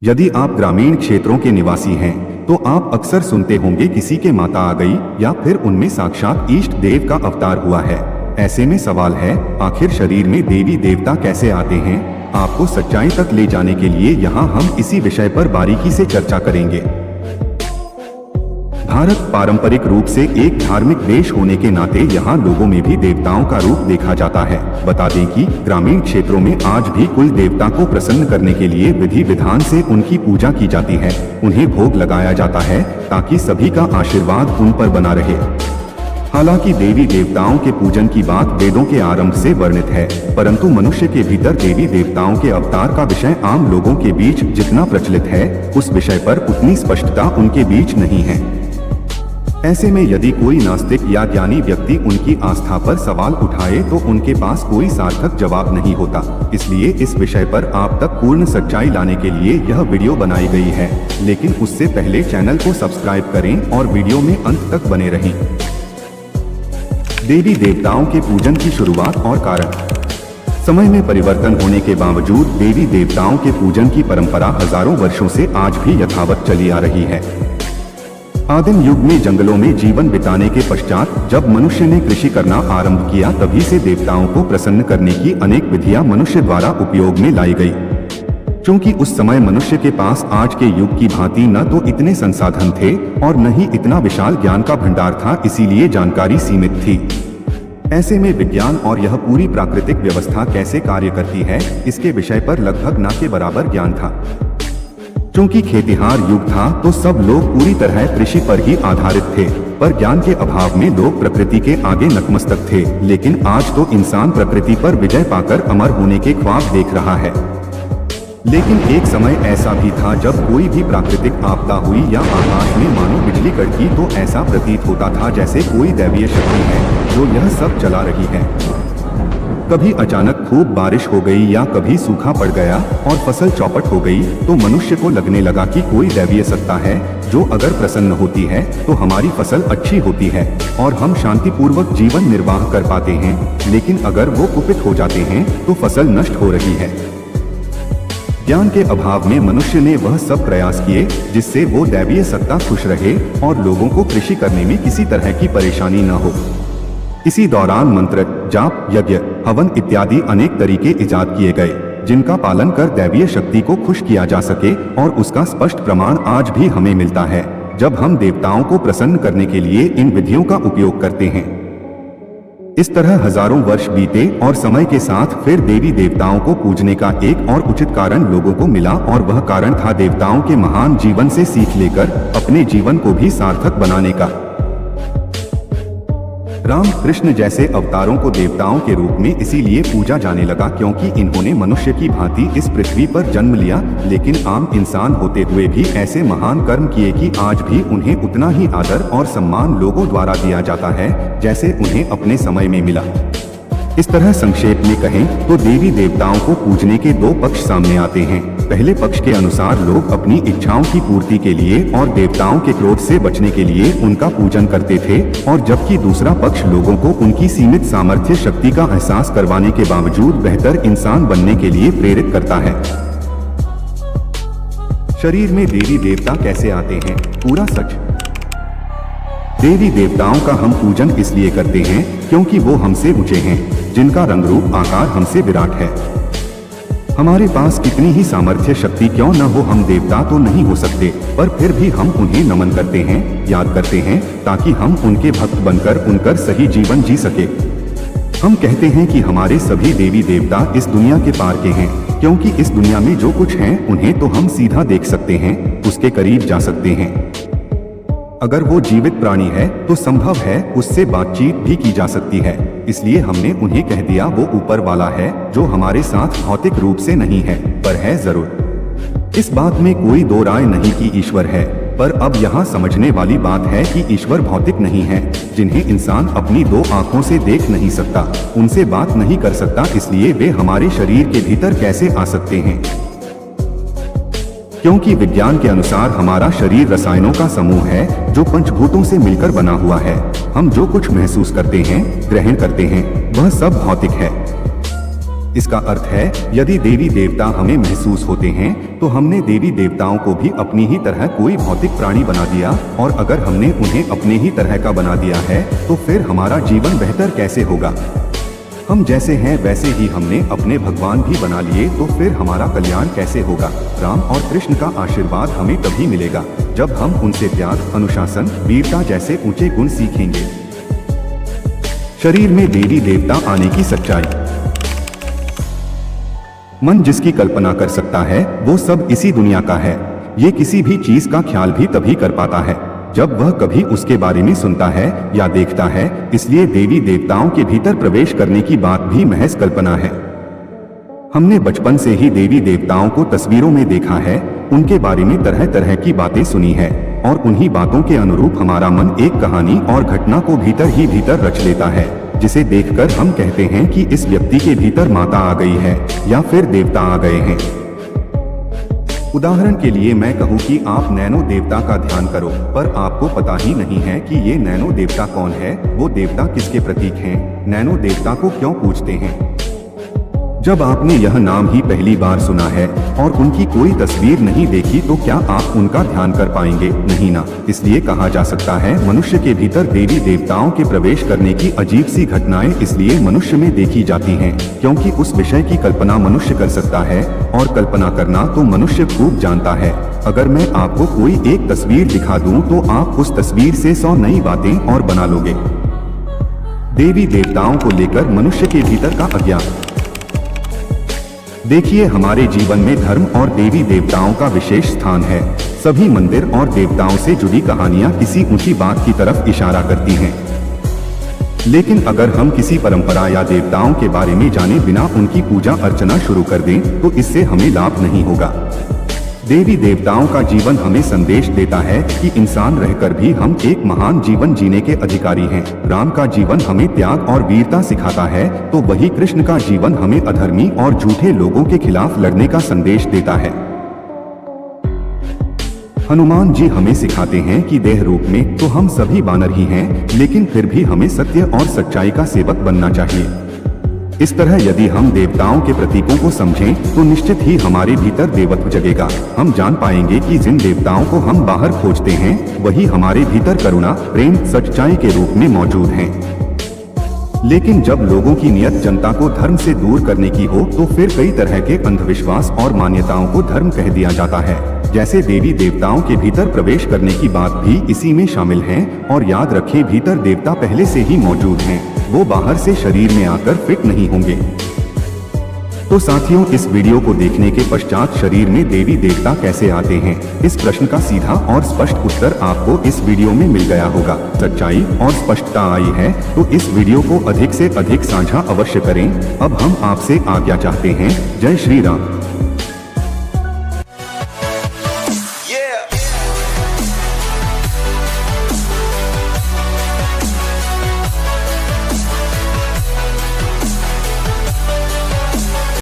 यदि आप ग्रामीण क्षेत्रों के निवासी हैं, तो आप अक्सर सुनते होंगे किसी के माता आ गई या फिर उनमें साक्षात इष्ट देव का अवतार हुआ है। ऐसे में सवाल है, आखिर शरीर में देवी देवता कैसे आते हैं? आपको सच्चाई तक ले जाने के लिए यहाँ हम इसी विषय पर बारीकी से चर्चा करेंगे। भारत पारंपरिक रूप से एक धार्मिक देश होने के नाते यहाँ लोगों में भी देवताओं का रूप देखा जाता है। बता दें कि ग्रामीण क्षेत्रों में आज भी कुल देवता को प्रसन्न करने के लिए विधि विधान से उनकी पूजा की जाती है। उन्हें भोग लगाया जाता है ताकि सभी का आशीर्वाद उन पर बना रहे। हालांकि देवी देवताओं के पूजन की बात वेदों के आरंभ से वर्णित है, परंतु मनुष्य के भीतर देवी देवताओं के अवतार का विषय आम लोगों के बीच जितना प्रचलित है, उस विषय पर उतनी स्पष्टता उनके बीच नहीं है। ऐसे में यदि कोई नास्तिक या ज्ञानी व्यक्ति उनकी आस्था पर सवाल उठाए तो उनके पास कोई सार्थक जवाब नहीं होता। इसलिए इस विषय पर आप तक पूर्ण सच्चाई लाने के लिए यह वीडियो बनाई गई है। लेकिन उससे पहले चैनल को सब्सक्राइब करें और वीडियो में अंत तक बने रहें। देवी देवताओं के पूजन की शुरुआत और कारण। समय में परिवर्तन होने के बावजूद देवी देवताओं के पूजन की परंपरा हजारों वर्षों से आज भी यथावत चली आ रही है। आदिम युग में जंगलों में जीवन बिताने के पश्चात जब मनुष्य ने कृषि करना आरंभ किया, तभी से देवताओं को प्रसन्न करने की अनेक विधियां मनुष्य द्वारा उपयोग में लाई गई। क्योंकि उस समय मनुष्य के पास आज के युग की भांति न तो इतने संसाधन थे और न ही इतना विशाल ज्ञान का भंडार था, इसीलिए जानकारी सीमित थी। ऐसे में विज्ञान और यह पूरी प्राकृतिक व्यवस्था कैसे कार्य करती है, इसके विषय पर लगभग न के बराबर ज्ञान था। क्योंकि खेतिहार युग था तो सब लोग पूरी तरह कृषि पर ही आधारित थे, पर ज्ञान के अभाव में लोग प्रकृति के आगे नतमस्तक थे। लेकिन आज तो इंसान प्रकृति पर विजय पाकर अमर होने के ख्वाब देख रहा है। लेकिन एक समय ऐसा भी था जब कोई भी प्राकृतिक आपदा हुई या आकाश में मानो बिजली कड़की तो ऐसा प्रतीत होता था जैसे कोई दैवीय शक्ति है जो यह सब चला रही है। कभी अचानक खूब बारिश हो गई या कभी सूखा पड़ गया और फसल चौपट हो गई, तो मनुष्य को लगने लगा कि कोई दैवीय सत्ता है जो अगर प्रसन्न होती है तो हमारी फसल अच्छी होती है और हम शांतिपूर्वक जीवन निर्वाह कर पाते हैं। लेकिन अगर वो कुपित हो जाते हैं तो फसल नष्ट हो रही है। ज्ञान के अभाव में मनुष्य ने वह सब प्रयास किए जिससे वो दैवीय सत्ता खुश रहे और लोगों को कृषि करने में किसी तरह की परेशानी न हो। इसी दौरान मंत्र, जाप, यज्ञ, हवन इत्यादि अनेक तरीके इजाद किए गए, जिनका पालन कर दैवीय शक्ति को खुश किया जा सके, और उसका स्पष्ट प्रमाण आज भी हमें मिलता है जब हम देवताओं को प्रसन्न करने के लिए इन विधियों का उपयोग करते हैं। इस तरह हजारों वर्ष बीते और समय के साथ फिर देवी देवताओं को पूजने का एक और उचित कारण लोगों को मिला, और वह कारण था देवताओं के महान जीवन से सीख लेकर अपने जीवन को भी सार्थक बनाने का। राम कृष्ण जैसे अवतारों को देवताओं के रूप में इसीलिए पूजा जाने लगा क्योंकि इन्होंने मनुष्य की भांति इस पृथ्वी पर जन्म लिया, लेकिन आम इंसान होते हुए भी ऐसे महान कर्म किए कि आज भी उन्हें उतना ही आदर और सम्मान लोगों द्वारा दिया जाता है जैसे उन्हें अपने समय में मिला। इस तरह संक्षेप में कहें तो देवी देवताओं को पूजने के दो पक्ष सामने आते हैं। पहले पक्ष के अनुसार लोग अपनी इच्छाओं की पूर्ति के लिए और देवताओं के क्रोध से बचने के लिए उनका पूजन करते थे, और जबकि दूसरा पक्ष लोगों को उनकी सीमित सामर्थ्य शक्ति का एहसास करवाने के बावजूद बेहतर इंसान बनने के लिए प्रेरित करता है। शरीर में देवी देवता कैसे आते हैं? पूरा सच। देवी देवताओं का हम पूजन इसलिए करते हैं क्योंकि वो हमसे ऊंचे हैं, जिनका रंग रूप आकार हमसे विराट है। हमारे पास कितनी ही सामर्थ्य शक्ति क्यों न हो, हम देवता तो नहीं हो सकते, पर फिर भी हम उन्हें नमन करते हैं, याद करते हैं, ताकि हम उनके भक्त बनकर उनकर सही जीवन जी सके। हम कहते हैं कि हमारे सभी देवी देवता इस दुनिया के पार के हैं, क्योंकि इस दुनिया में जो कुछ है उन्हें तो हम सीधा देख सकते हैं, उसके करीब जा सकते हैं। अगर वो जीवित प्राणी है तो संभव है उससे बातचीत भी की जा सकती है, इसलिए हमने उन्हें कह दिया वो ऊपर वाला है जो हमारे साथ भौतिक रूप से नहीं है पर है जरूर। इस बात में कोई दो राय नहीं कि ईश्वर है, पर अब यहाँ समझने वाली बात है कि ईश्वर भौतिक नहीं है, जिन्हें इंसान अपनी दो आंखों से देख नहीं सकता, उनसे बात नहीं कर सकता, इसलिए वे हमारे शरीर के भीतर कैसे आ सकते हैं? क्योंकि विज्ञान के अनुसार हमारा शरीर रसायनों का समूह है जो पंचभूतों से मिलकर बना हुआ है। हम जो कुछ महसूस करते हैं, ग्रहण करते हैं, वह सब भौतिक है। इसका अर्थ है यदि देवी देवता हमें महसूस होते हैं तो हमने देवी देवताओं को भी अपनी ही तरह कोई भौतिक प्राणी बना दिया, और अगर हमने उन्हें अपने ही तरह का बना दिया है तो फिर हमारा जीवन बेहतर कैसे होगा। हम जैसे हैं वैसे ही हमने अपने भगवान भी बना लिए तो फिर हमारा कल्याण कैसे होगा। राम और कृष्ण का आशीर्वाद हमें तभी मिलेगा जब हम उनसे त्याग, अनुशासन, वीरता जैसे ऊंचे गुण सीखेंगे। शरीर में देवी देवता आने की सच्चाई। मन जिसकी कल्पना कर सकता है वो सब इसी दुनिया का है। ये किसी भी चीज का ख्याल भी तभी कर पाता है जब वह कभी उसके बारे में सुनता है या देखता है। इसलिए देवी देवताओं के भीतर प्रवेश करने की बात भी महज कल्पना है। हमने बचपन से ही देवी देवताओं को तस्वीरों में देखा है, उनके बारे में तरह तरह की बातें सुनी है, और उन्हीं बातों के अनुरूप हमारा मन एक कहानी और घटना को भीतर ही भीतर रच लेता है, जिसे देखकर हम कहते हैं कि इस व्यक्ति के भीतर माता आ गई है या फिर देवता आ गए हैं। उदाहरण के लिए मैं कहूँ कि आप नैनो देवता का ध्यान करो, पर आपको पता ही नहीं है कि ये नैनो देवता कौन है, वो देवता किसके प्रतीक हैं, नैनो देवता को क्यों पूजते हैं। जब आपने यह नाम ही पहली बार सुना है और उनकी कोई तस्वीर नहीं देखी तो क्या आप उनका ध्यान कर पाएंगे? नहीं ना। इसलिए कहा जा सकता है मनुष्य के भीतर देवी देवताओं के प्रवेश करने की अजीब सी घटनाएं इसलिए मनुष्य में देखी जाती हैं क्योंकि उस विषय की कल्पना मनुष्य कर सकता है, और कल्पना करना तो मनुष्य खूब जानता है। अगर मैं आपको कोई एक तस्वीर दिखा दूं तो आप उस तस्वीर से 100 नई बातें और बना लोगे। देवी देवताओं को लेकर मनुष्य के भीतर का अज्ञान। देखिए, हमारे जीवन में धर्म और देवी देवताओं का विशेष स्थान है। सभी मंदिर और देवताओं से जुड़ी कहानियां किसी ऊंची बात की तरफ इशारा करती हैं। लेकिन अगर हम किसी परंपरा या देवताओं के बारे में जाने बिना उनकी पूजा अर्चना शुरू कर दें तो इससे हमें लाभ नहीं होगा। देवी देवताओं का जीवन हमें संदेश देता है कि इंसान रहकर भी हम एक महान जीवन जीने के अधिकारी हैं। राम का जीवन हमें त्याग और वीरता सिखाता है तो वही कृष्ण का जीवन हमें अधर्मी और झूठे लोगों के खिलाफ लड़ने का संदेश देता है। हनुमान जी हमें सिखाते हैं कि देह रूप में तो हम सभी वानर ही हैं, लेकिन फिर भी हमें सत्य और सच्चाई का सेवक बनना चाहिए। इस तरह यदि हम देवताओं के प्रतीकों को समझें तो निश्चित ही हमारे भीतर देवत्व जगेगा। हम जान पाएंगे कि जिन देवताओं को हम बाहर खोजते हैं वही हमारे भीतर करुणा, प्रेम, सच्चाई के रूप में मौजूद हैं। लेकिन जब लोगों की नियत जनता को धर्म से दूर करने की हो तो फिर कई तरह के अंधविश्वास और मान्यताओं को धर्म कह दिया जाता है। जैसे देवी देवताओं के भीतर प्रवेश करने की बात भी इसी में शामिल है। और याद रखें, भीतर देवता पहले से ही मौजूद हैं, वो बाहर से शरीर में आकर फिट नहीं होंगे। तो साथियों, इस वीडियो को देखने के पश्चात शरीर में देवी देवता कैसे आते हैं, इस प्रश्न का सीधा और स्पष्ट उत्तर आपको इस वीडियो में मिल गया होगा। सच्चाई और स्पष्टता आई है तो इस वीडियो को अधिक से अधिक साझा अवश्य करें। अब हम आपसे आज्ञा चाहते हैं। जय श्री राम।